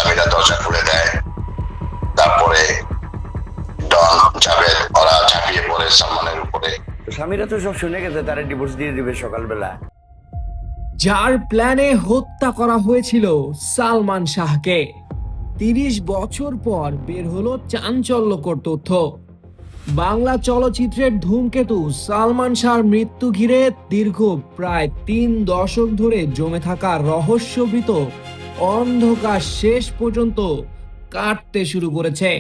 সামিরা দরজা খুলে দেয়। তারপরে ডন, জাভেদ ওরা ঝাঁপিয়ে পড়ে সালমানের উপরে। সামিরা তো সব শুনে গেছে, তারা ডিভোর্স দিয়ে দিবে সকালবেলা। যার প্ল্যানে হত্যা করা হয়েছিল সালমান শাহকে। 30 বছর পর বের হলো চাঞ্চল্যকর তথ্য। বাংলা চলচ্চিত্রের ধূমকেতু সালমান শাহর মৃত্যু ঘিরে দীর্ঘ প্রায় 3 দশক ধরে জমে থাকা রহস্যবৃত অন্ধকার শেষ পর্যন্ত কাটতে শুরু করেছে।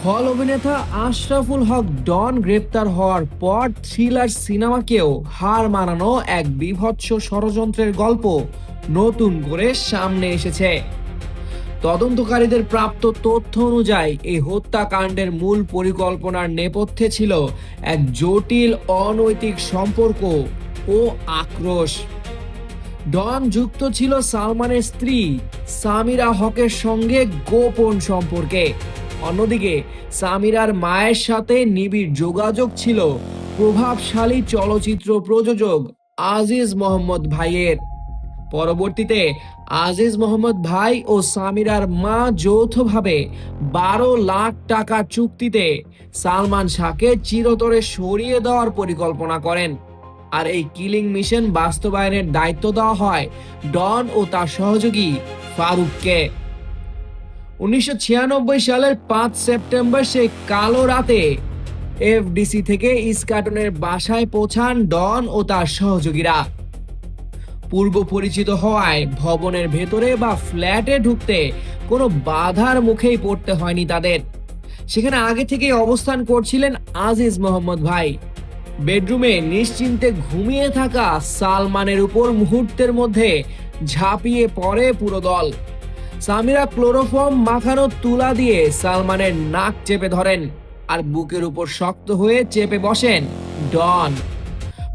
খল অভিনেতা আশরাফুল হক ডন গ্রেপ্তার হওয়ার পর থ্রিলার সিনেমাকেও হার মানানো এক বীভৎস ষড়যন্ত্রের গল্প নতুন করে সামনে এসেছে। তদন্তকারীদের প্রাপ্ত তথ্য অনুযায়ী এই হত্যাকাণ্ডের মূল পরিকল্পনার নেপথ্যে ছিল এক জটিল অনৈতিক সম্পর্ক ও আক্রোশ। ডন যুক্ত ছিল সালমানের স্ত্রী সামিরা হকের সঙ্গে গোপন সম্পর্কে। অন্যদিকে সামিরার মায়ের সাথে নিবিড় যোগাযোগ ছিল প্রভাবশালী চলচ্চিত্র প্রযোজক আজিজ মোহাম্মদ ভাইয়ের। পরবর্তীতে আজিজ মোহাম্মদ ভাই ও সামিরার মা যৌথভাবে 12 লাখ টাকা চুক্তিতে সালমান শাহকে চিরতরে সরিয়ে দেওয়ার পরিকল্পনা করেন। আর এই কিলিং মিশন বাস্তবায়নের দায়িত্ব দেওয়া হয় ডন ও তার সহযোগী ফারুককে। 1996 সালের 5 সেপ্টেম্বর সেই কালো রাতে এফডিসি থেকে ইস্কাটনের বাসায় পৌঁছান ডন ও তার সহযোগীরা। পূর্ব পরিচিত হওয়ায় ভবনের ভেতরে বা ফ্ল্যাটে ঢুকতে কোনো বাধার মুখেই পড়তে হয়নি তাদের। সেখানে আগে থেকেই অবস্থান করছিলেন আজিজ মোহাম্মদ ভাই। বেডরুমে নিশ্চিন্তে ঘুমিয়ে থাকা সালমানের উপর মুহূর্তের মধ্যে ঝাঁপিয়ে পড়ে পুরো দল। সামিরা ক্লোরোফর্ম মাখানো তুলা দিয়ে সালমানের নাক চেপে ধরেন, আর বুকের উপর শক্ত হয়ে চেপে বসেন ডন।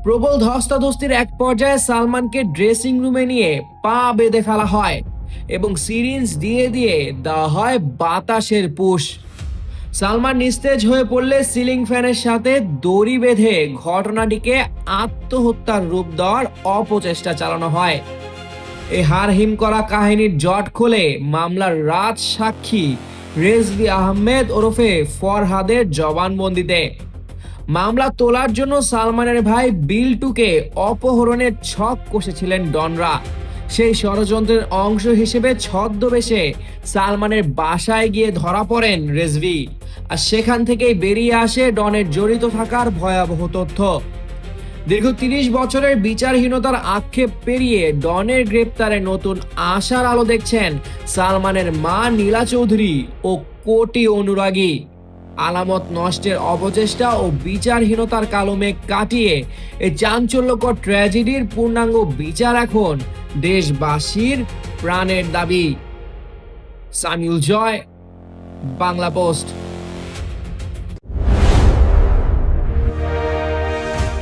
প্রবল ধস্তাধস্তির এক পর্যায়ে সালমানকে ড্রেসিং রুমে নিয়ে পা বেঁধে ফেলা হয় এবং সিরিঞ্জ দিয়ে দিয়ে দেওয়া হয় বাতাসের পুশ। সালমান নিস্তেজ হয়ে পড়লে সিলিং ফ্যানের সাথে দড়ি বেঁধে ঘটনাটিকে আত্মহত্যার রূপ দেওয়ার অপচেষ্টা চালানো হয়। এই হারহিম করা কাহিনীর জট খোলে মামলার রাজ সাক্ষী রেজভি আহমেদ ওরফে ফরহাদের জবানবন্দিতে। মামলা তোলার জন্য সালমানের ভাই বিল্টুকে অপহরণের ছক কষেছিলেন ডনরা। সেই ষড়যন্ত্রের অংশ হিসেবে ছদ্মবেশে সালমানের বাসায় গিয়ে ধরা পড়েন রেজভি, আর সেখান থেকেই বেরিয়ে আসে ডনের জড়িত থাকার ভয়াবহ তথ্য। দীর্ঘ 30 বছরের বিচারহীনতার আক্ষেপ পেরিয়ে ডনের গ্রেপ্তারে নতুন আশার আলো দেখছেন সালমানের মা নীলা চৌধুরী ও কোটি অনুরাগী। আলামত নষ্টের অপচেষ্টা ও বিচারহীনতার কালো মেঘ কাটিয়ে এই চাঞ্চল্যকর ট্র্যাজেডির পূর্ণাঙ্গ বিচার এখন দেশবাসীর প্রাণের দাবি। সামিউল জয়, বাংলা পোস্ট।